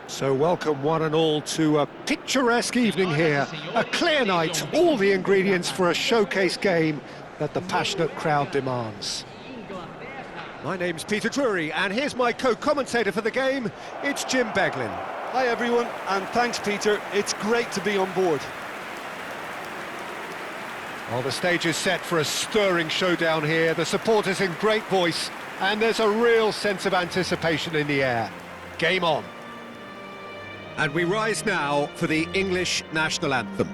So welcome one and all to a picturesque evening here, a clear night, all the ingredients for a showcase game that the passionate crowd demands. My name's Peter Drury, and here's my co-commentator for the game, it's Jim Beglin. Hi everyone, and thanks Peter, it's great to be on board. Well, the stage is set for a stirring showdown here, the supporters in great voice, and there's a real sense of anticipation in the air. Game on. And we rise now for the English national anthem.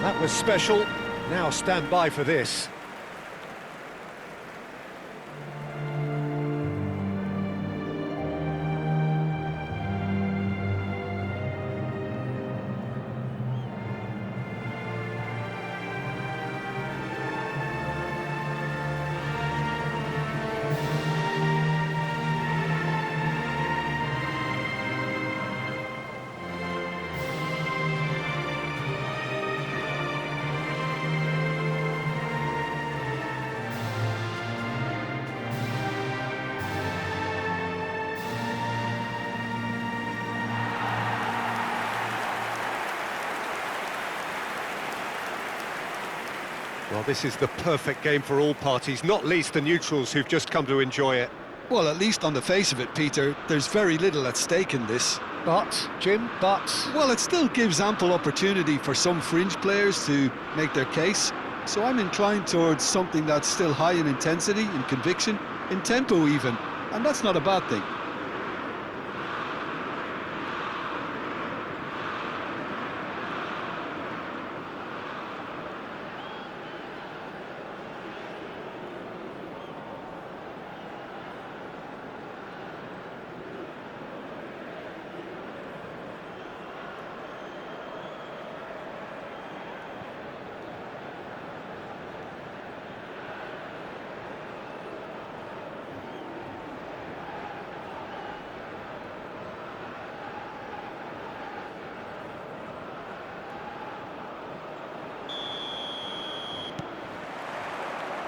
That was special. Now stand by for this. Well, this is the perfect game for all parties, not least the neutrals who've just come to enjoy it. Well, at least on the face of it, Peter, there's very little at stake in this. But, Jim, Well, it still gives ample opportunity for some fringe players to make their case. So I'm inclined towards something that's still high in intensity, in conviction, in tempo even. And that's not a bad thing.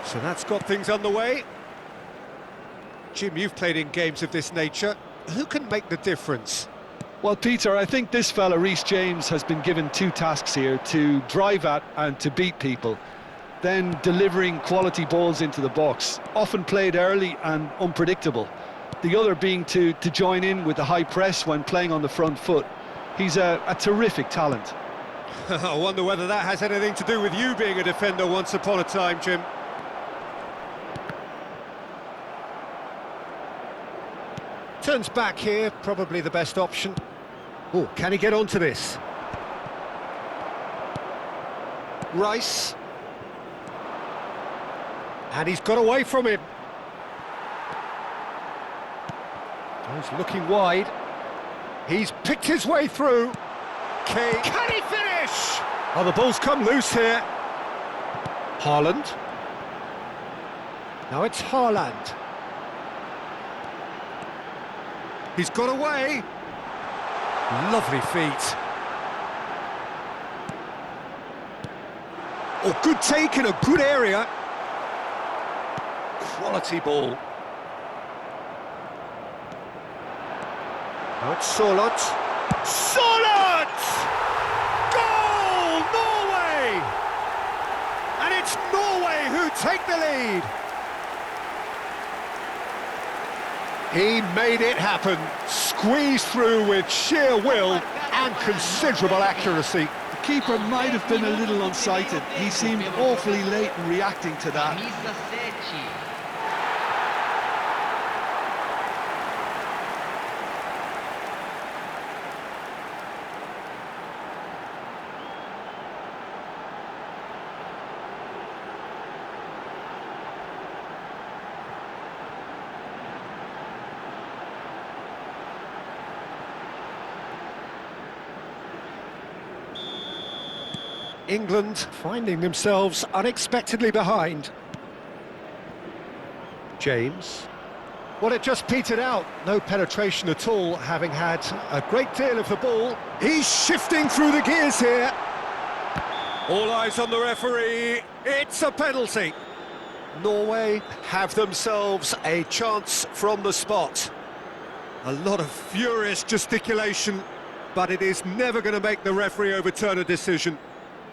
So that's got things underway. Jim, you've played in games of this nature. Who can make the difference? Well, Peter, I think this fella, Reece James, has been given two tasks here: to drive at and to beat people. Then delivering quality balls into the box, often played early and unpredictable. The other being to join in with the high press when playing on the front foot. He's a terrific talent. I wonder whether that has anything to do with you being a defender once upon a time, Jim. Turns back here, probably the best option. Oh, can he get onto this? Rice. And he's got away from him. He's looking wide. He's picked his way through. Can he finish? Oh, the ball's come loose here. Haaland. Now it's Haaland. He's got away. Lovely feet. Oh, good take in a good area. Quality ball. Now it's Solot. Solot! Goal! Norway! And it's Norway who take the lead. He made it happen, squeezed through with sheer will and considerable accuracy. The keeper might have been a little unsighted. He seemed awfully late in reacting to that. England finding themselves unexpectedly behind. James. Well, it just petered out. No penetration at all, having had a great deal of the ball. He's shifting through the gears here. All eyes on the referee. It's a penalty. Norway have themselves a chance from the spot. A lot of furious gesticulation, but it is never going to make the referee overturn a decision.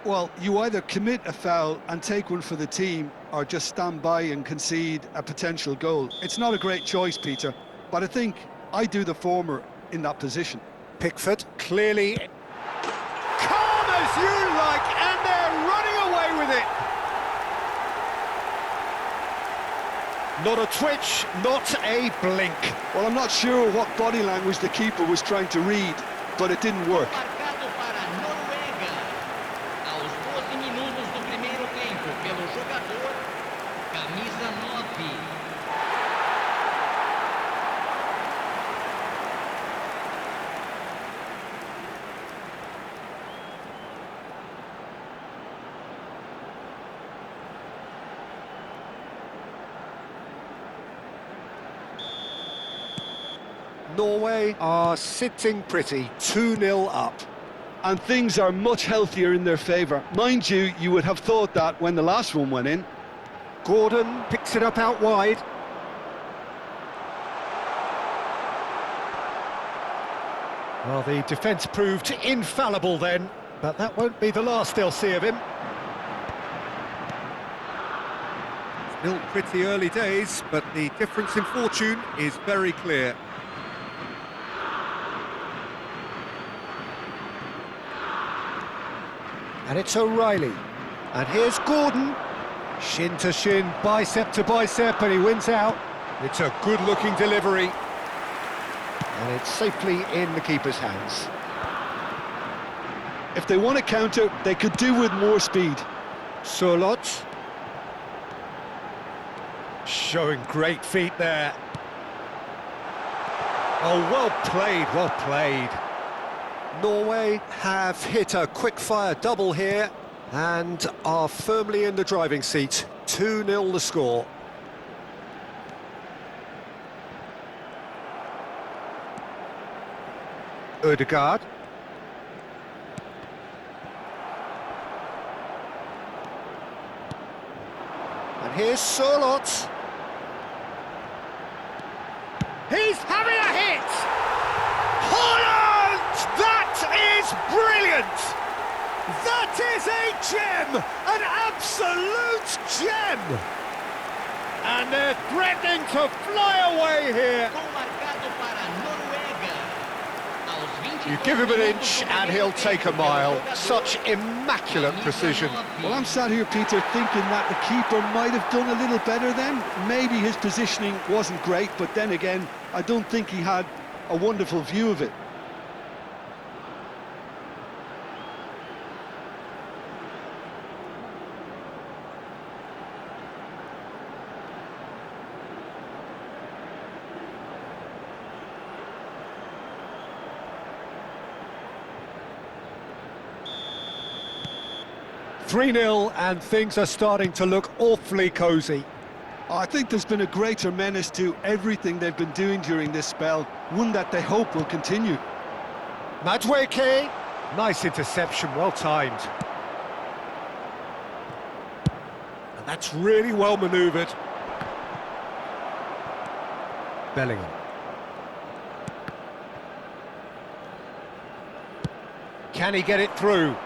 Well, you either commit a foul and take one for the team, or just stand by and concede a potential goal. It's not a great choice, Peter, but I think I do the former in that position. Pickford, clearly calm as you like, and they're running away with it. Not a twitch, not a blink. Well, I'm not sure what body language the keeper was trying to read, but it didn't work. Norway are sitting pretty, 2-0 up. And things are much healthier in their favour. Mind you, you would have thought that when the last one went in. Gordon picks it up out wide. Well, the defence proved infallible then, but that won't be the last they'll see of him. Still pretty early days, but the difference in fortune is very clear. And it's O'Reilly. And here's Gordon. Shin to shin, bicep to bicep, and he wins out. It's a good-looking delivery. And it's safely in the keeper's hands. If they want to counter, they could do with more speed. Surlot. Showing great feet there. Oh, well played, well played. Norway have hit a quick-fire double here and are firmly in the driving seat. 2-0 the score. Ødegaard. And here's Surlot. He's having a hit! Holland! That is brilliant! That is a gem! An absolute gem! And they're threatening to fly away here. You give him an inch and he'll take a mile. Such immaculate precision. Well, I'm sat here, Peter, thinking that the keeper might have done a little better then. Maybe his positioning wasn't great, but then again, I don't think he had a wonderful view of it. .3-0 and things are starting to look awfully cosy. I think there's been a greater menace to everything they've been doing during this spell, one that they hope will continue. Madueke, nice interception, well timed. And that's really well manoeuvred. Bellingham. Can he get it through?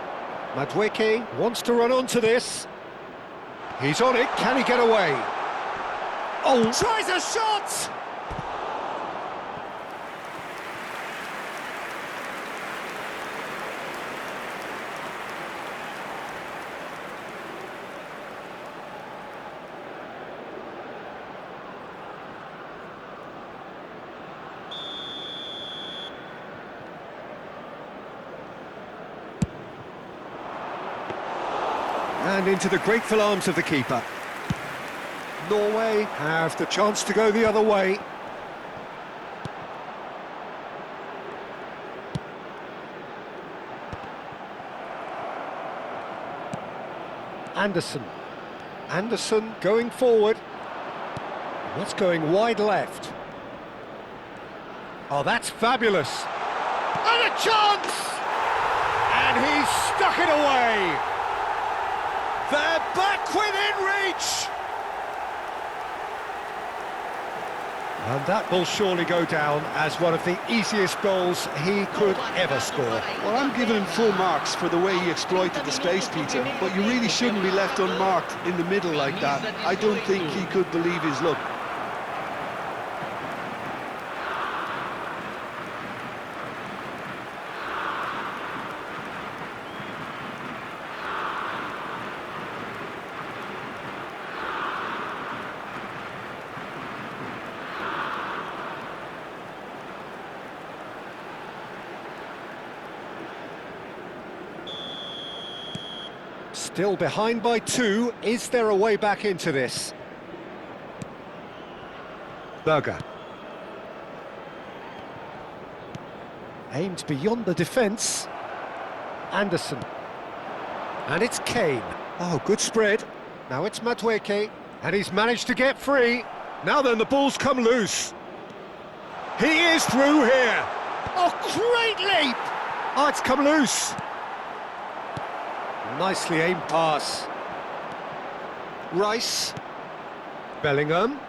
Madueke wants to run onto this. He's on it, can he get away? Oh, tries a shot! And into the grateful arms of the keeper. Norway have the chance to go the other way. Anderson. Anderson going forward. That's going wide left. Oh, that's fabulous. And a chance! And he's stuck it away. They're back within reach. And that will surely go down as one of the easiest goals he could ever score. Well, I'm giving him full marks for the way he exploited the space, Peter, but you really shouldn't be left unmarked in the middle like that. I don't think he could believe his luck. Still behind by 2. Is there a way back into this? Berger. Aimed beyond the defence. Anderson. And it's Kane. Oh, good spread. Now it's Madueke. And he's managed to get free. Now then, the ball's come loose. He is through here. Oh, great leap! Oh, it's come loose. Nicely aimed pass. Rice. Bellingham.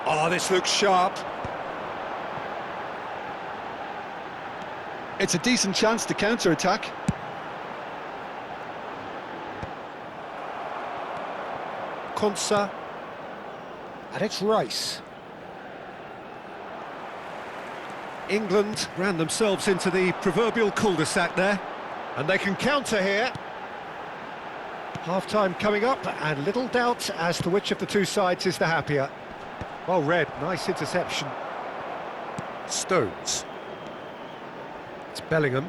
Oh, this looks sharp. It's a decent chance to counter-attack. Konsa. And it's Rice. England ran themselves into the proverbial cul-de-sac there, and they can counter here. Half-time coming up, and little doubt as to which of the two sides is the happier. Well read, nice interception. Stones. It's Bellingham.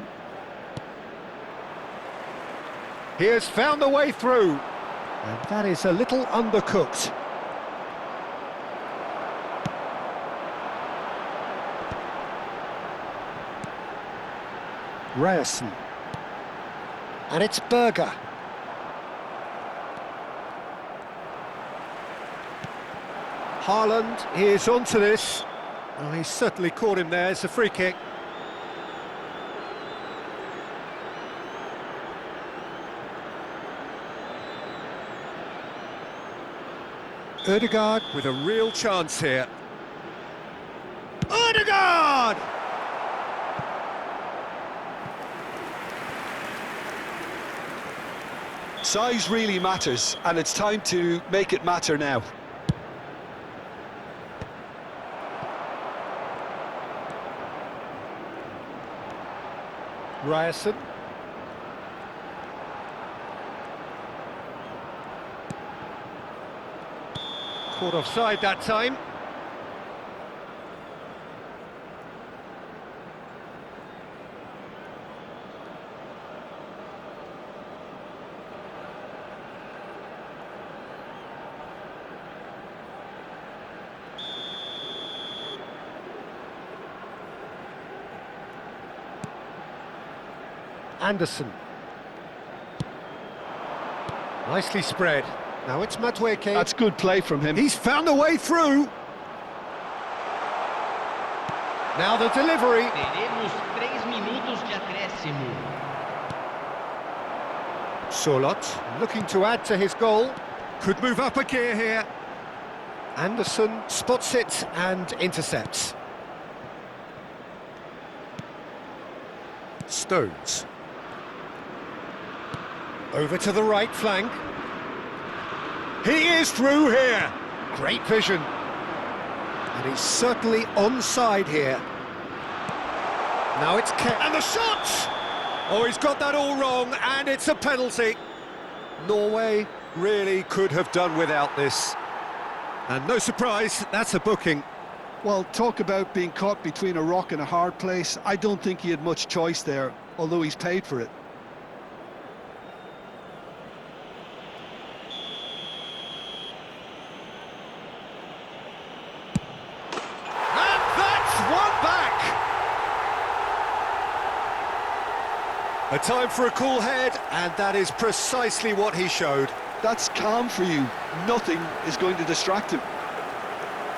He has found a way through, and that is a little undercooked. Ryerson. And it's Berger. Haaland is onto this. Oh, he certainly caught him there. It's a free kick. Ødegaard with a real chance here. Ødegaard! Size really matters, and it's time to make it matter now. Ryerson. Caught offside that time. Anderson. Nicely spread. Now it's Madueke. That's good play from him. He's found a way through. Now the delivery. Teremos 3 minutos de acréscimo. Solot looking to add to his goal. Could move up a gear here. Anderson spots it and intercepts. Stones. Over to the right flank. He is through here. Great vision. And he's certainly onside here. Now it's and the shot! Oh, he's got that all wrong, and it's a penalty. Norway really could have done without this. And no surprise, that's a booking. Well, talk about being caught between a rock and a hard place. I don't think he had much choice there, although he's paid for it. A time for a cool head, and that is precisely what he showed. That's calm for you. Nothing is going to distract him.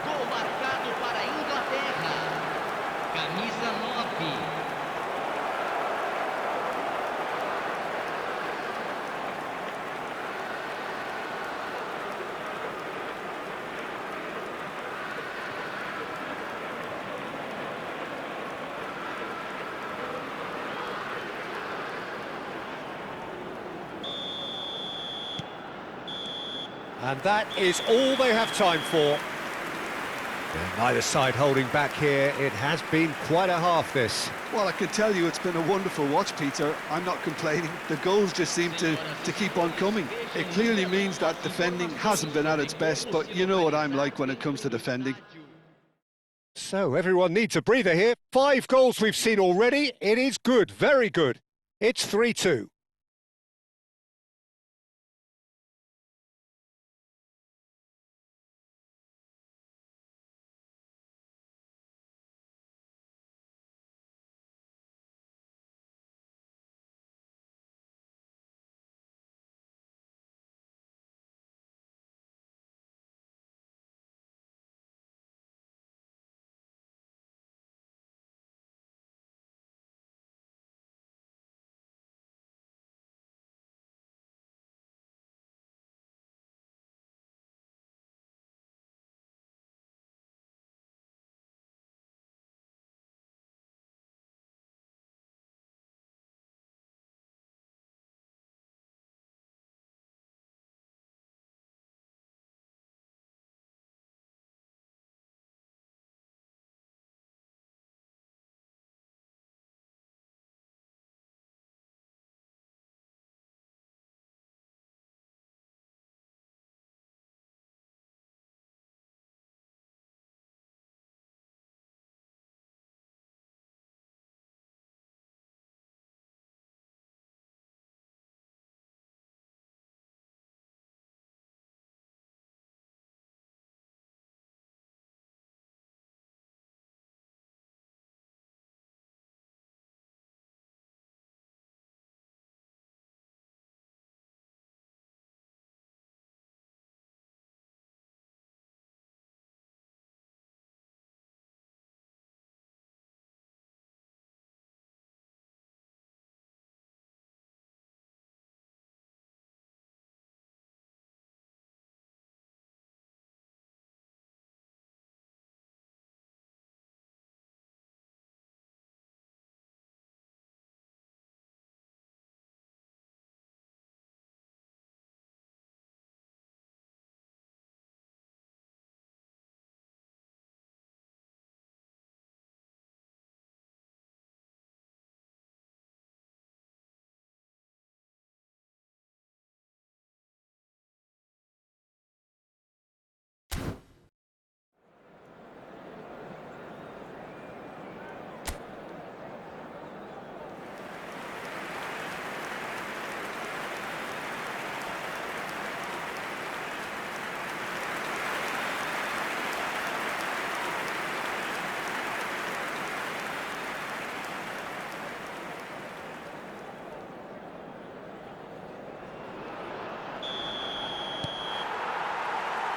Gol marcado para a Inglaterra. Camisa 9. And that is all they have time for. And neither side holding back here. It has been quite a half, this. Well, I can tell you it's been a wonderful watch, Peter. I'm not complaining. The goals just seem to keep on coming. It clearly means that defending hasn't been at its best, but you know what I'm like when it comes to defending. So everyone needs a breather here. 5 goals we've seen already. It is good, very good. It's 3-2.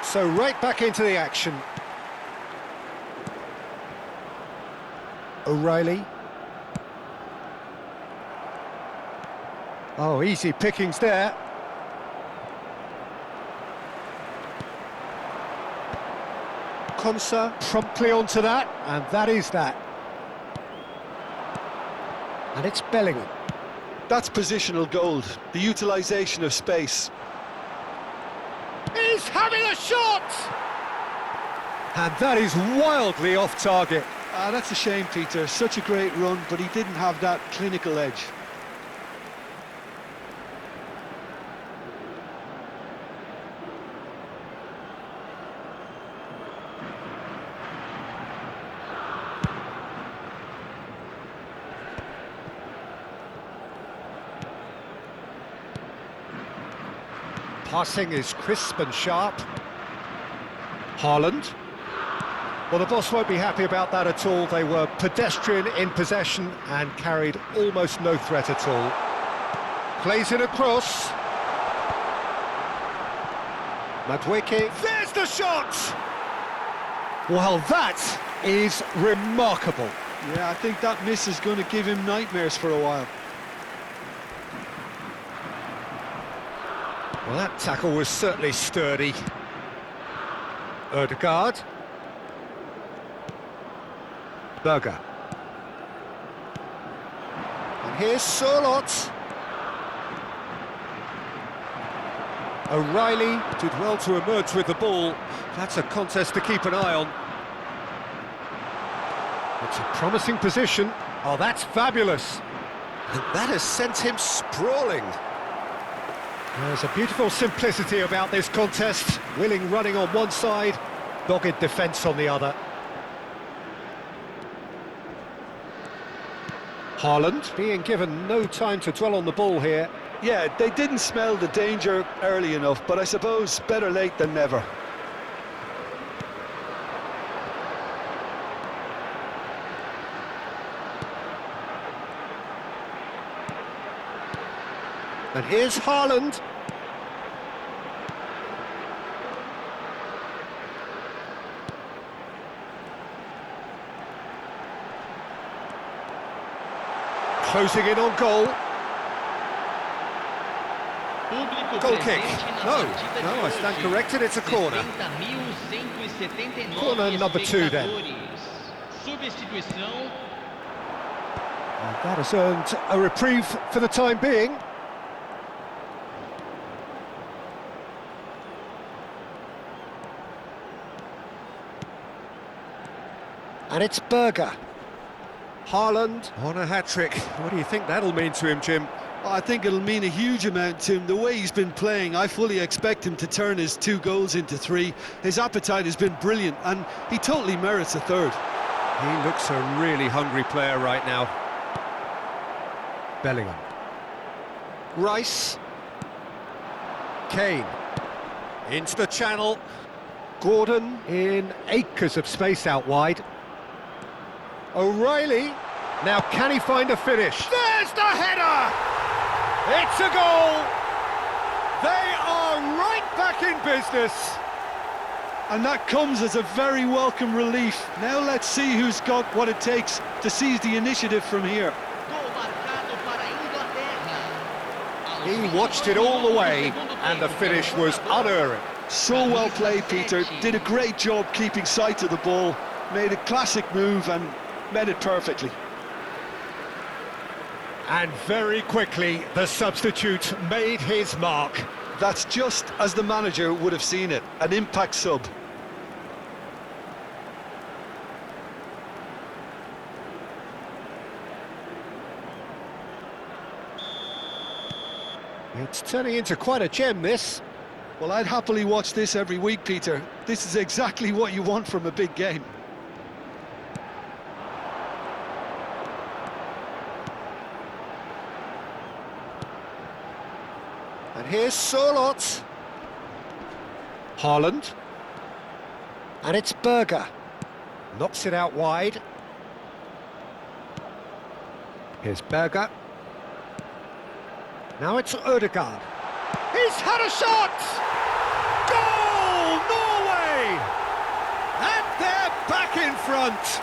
So right back into the action. O'Reilly. Oh, easy pickings there. Konsa promptly onto that, and that is that. And it's Bellingham. That's positional gold, the utilisation of space. He's having a shot! And that is wildly off target. That's a shame, Peter. Such a great run, but he didn't have that clinical edge. Passing is crisp and sharp. Haaland. Well, the boss won't be happy about that at all. They were pedestrian in possession and carried almost no threat at all. Plays it across. Madweke, there's the shot! Well, that is remarkable. Yeah, I think that miss is going to give him nightmares for a while. Well, that tackle was certainly sturdy. Ødegaard. Berger. And here's Sørloth. O'Reilly did well to emerge with the ball. That's a contest to keep an eye on. It's a promising position. Oh, that's fabulous. And that has sent him sprawling. There's a beautiful simplicity about this contest. Willing running on one side, dogged defence on the other. Haaland being given no time to dwell on the ball here. Yeah, they didn't smell the danger early enough, but I suppose better late than never. And here's Haaland. Closing in on goal. Goal kick. No, I stand corrected, it's a corner. Corner number 2 then. And that has earned a reprieve for the time being. And it's Berger. Haaland on a hat-trick. What do you think that'll mean to him, Jim? I think it'll mean a huge amount to him. The way he's been playing, I fully expect him to turn his 2 goals into 3. His appetite has been brilliant, and he totally merits a 3rd. He looks a really hungry player right now. Bellingham. Rice. Kane. Into the channel. Gordon in acres of space out wide. O'Reilly. Now can he find a finish? There's the header! It's a goal! They are right back in business! And that comes as a very welcome relief. Now let's see who's got what it takes to seize the initiative from here. He watched it all the way, and the finish was unerring. So well played, Peter. Did a great job keeping sight of the ball. Made a classic move and met it perfectly. And very quickly, the substitute made his mark. That's just as the manager would have seen it, an impact sub. It's turning into quite a gem, this. Well, I'd happily watch this every week, Peter. This is exactly what you want from a big game. And here's Sørloth. Haaland. And it's Berger. Knocks it out wide. Here's Berger. Now it's Ødegaard. He's had a shot! Goal, Norway! And they're back in front.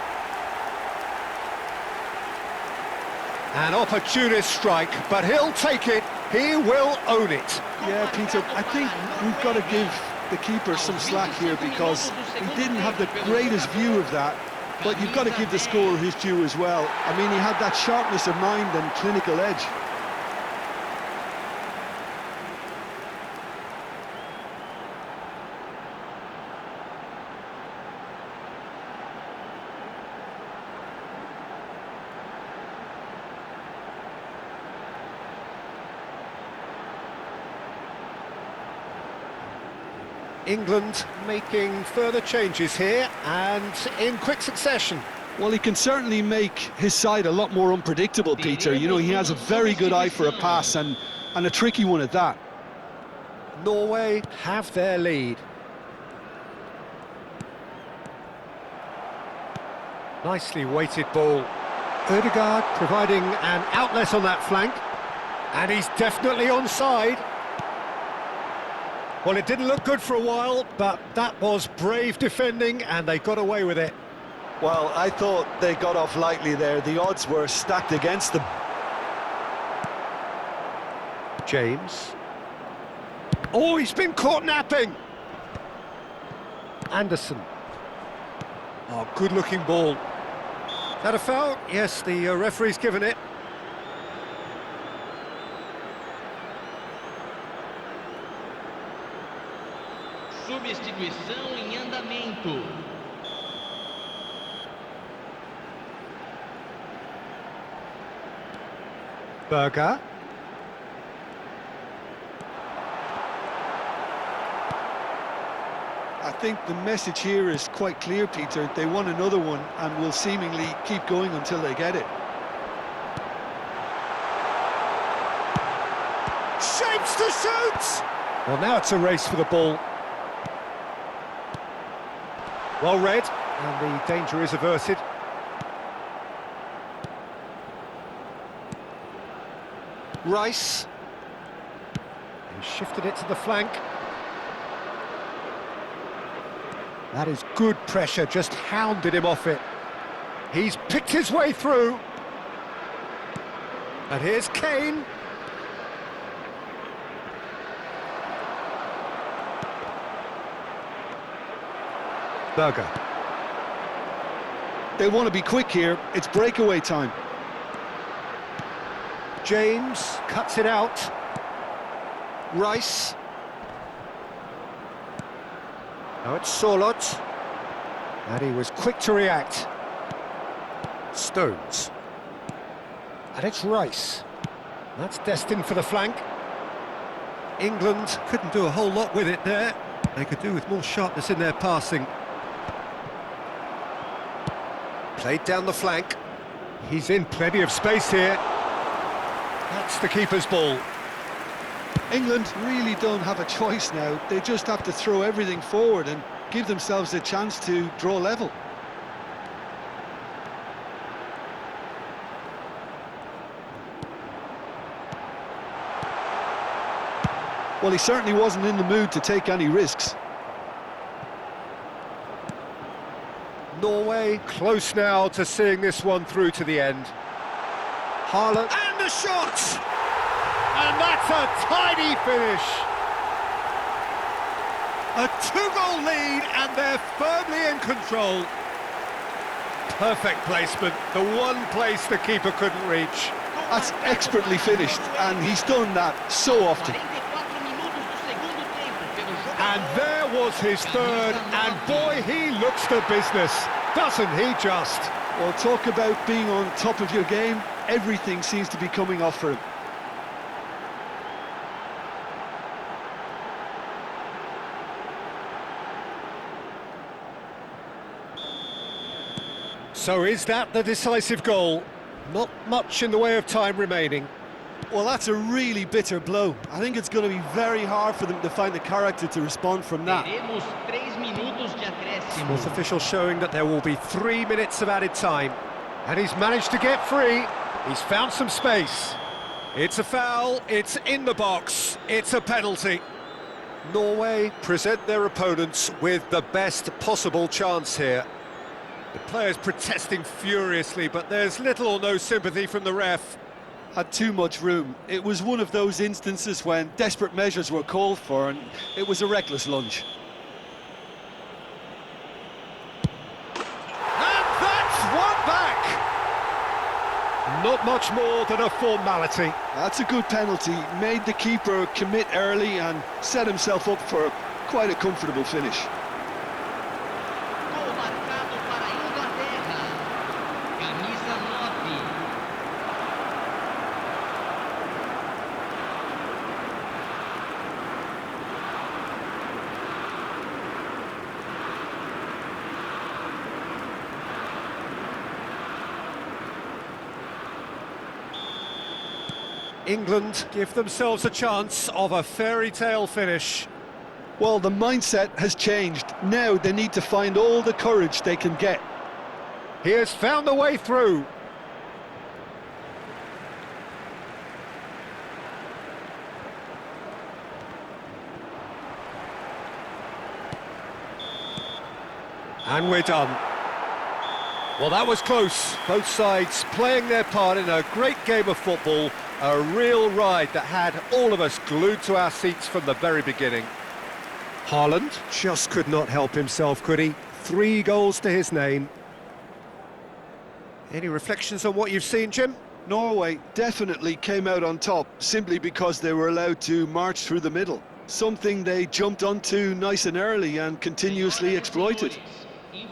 An opportunist strike, but he'll take it. He will own it. Yeah, Peter, I think we've got to give the keeper some slack here because he didn't have the greatest view of that, but you've got to give the scorer his due as well. I mean, he had that sharpness of mind and clinical edge. England making further changes here and in quick succession. Well, he can certainly make his side a lot more unpredictable, Peter. You know, he has a very good eye for a pass and a tricky one at that. Norway have their lead. Nicely weighted ball. Ødegaard providing an outlet on that flank. And he's definitely onside. Well, it didn't look good for a while, but that was brave defending, and they got away with it. Well, I thought they got off lightly there. The odds were stacked against them. James. Oh, he's been caught napping. Anderson. Oh, good-looking ball. Is that a foul? Yes, the referee's given it. Substituição em andamento. Berger. I think the message here is quite clear, Peter. They want another one and will seemingly keep going until they get it. Shapes to shoot! Well, now it's a race for the ball. Well read, and the danger is averted. Rice. He shifted it to the flank. That is good pressure, just hounded him off it. He's picked his way through. And here's Kane. Berger. They want to be quick here. It's breakaway time. James cuts it out. Rice. Now it's Sorloth. And he was quick to react. Stones. And it's Rice. That's destined for the flank. England couldn't do a whole lot with it there. They could do with more sharpness in their passing. Played down the flank. He's in plenty of space here. That's the keeper's ball. England really don't have a choice now. They just have to throw everything forward and give themselves a chance to draw level. Well, he certainly wasn't in the mood to take any risks. Norway close now to seeing this one through to the end. Haaland, and the shot! And that's a tidy finish. A two-goal lead, and they're firmly in control. Perfect placement, the one place the keeper couldn't reach. That's expertly finished, and he's done that so often. And there was his third, and boy, he looks the business, doesn't he just? Well, talk about being on top of your game. Everything seems to be coming off for him. So is that the decisive goal? Not much in the way of time remaining. Well, that's a really bitter blow. I think it's going to be very hard for them to find the character to respond from that. Teremos 3 minutos de acréscimo. Sports official showing that there will be 3 minutes of added time. And he's managed to get free. He's found some space. It's a foul, it's in the box, it's a penalty. Norway present their opponents with the best possible chance here. The players protesting furiously, but there's little or no sympathy from the ref. Had too much room. It was one of those instances when desperate measures were called for, and it was a reckless lunge. And that's one back! Not much more than a formality. That's a good penalty. Made the keeper commit early and set himself up for quite a comfortable finish. Gol marcado para a Inglaterra. Camisa 9. England give themselves a chance of a fairy tale finish. Well, the mindset has changed. Now they need to find all the courage they can get. He has found the way through. And we're done. Well, that was close. Both sides playing their part in a great game of football. A real ride that had all of us glued to our seats from the very beginning. Haaland just could not help himself, could he? 3 goals to his name. Any reflections on what you've seen, Jim? Norway definitely came out on top simply because they were allowed to march through the middle. Something they jumped onto nice and early and continuously exploited.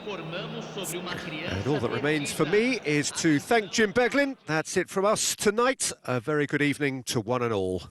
And all that remains for me is to thank Jim Beglin. That's it from us tonight. A very good evening to one and all.